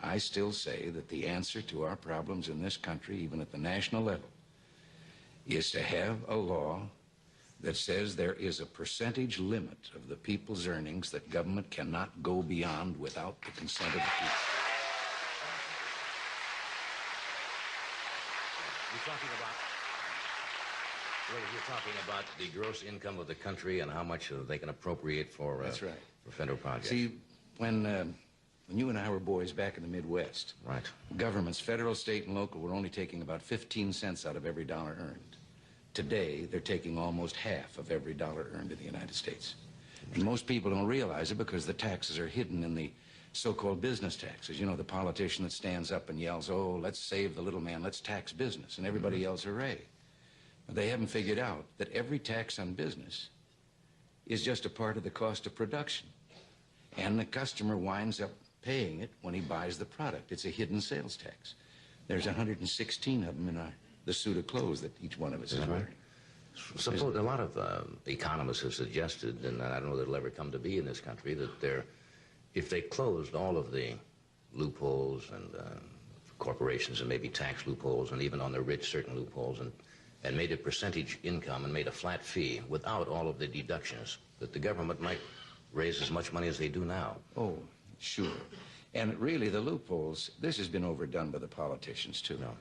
I still say that the answer to our problems in this country, even at the national level, is to have a law that says there is a percentage limit of the people's earnings that government cannot go beyond without the consent of the people. You're talking about the gross income of the country and how much they can appropriate for, that's right, for federal projects. See, when you and I were boys back in the Midwest, right, governments, federal, state, and local, were only taking about 15 cents out of every dollar earned. Today, they're taking almost half of every dollar earned in the United States. And most people don't realize it because the taxes are hidden in the so-called business taxes. You know, the politician that stands up and yells, oh, let's save the little man, let's tax business, and everybody yells hooray. But they haven't figured out that every tax on business is just a part of the cost of production. And the customer winds up paying it when he buys the product. It's a hidden sales tax. There's 116 of them in the suit of clothes that each one of us is wearing. Suppose a lot of economists have suggested, and I don't know that it'll ever come to be in this country, that if they closed all of the loopholes and corporations and maybe tax loopholes and even on the rich certain loopholes and made a percentage income and made a flat fee without all of the deductions, that the government might raise as much money as they do now. Oh, sure. And really, the loopholes, this has been overdone by the politicians, too. No.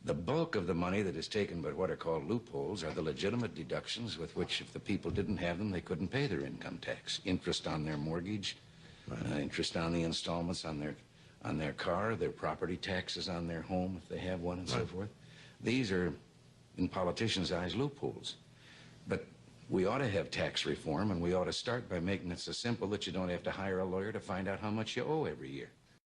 The bulk of the money that is taken by what are called loopholes are the legitimate deductions with which, if the people didn't have them, they couldn't pay their income tax. Interest on their mortgage, interest on the installments on their car, their property taxes on their home, if they have one, and so forth. These are, in politicians' eyes, loopholes. But we ought to have tax reform, and we ought to start by making it so simple that you don't have to hire a lawyer to find out how much you owe every year.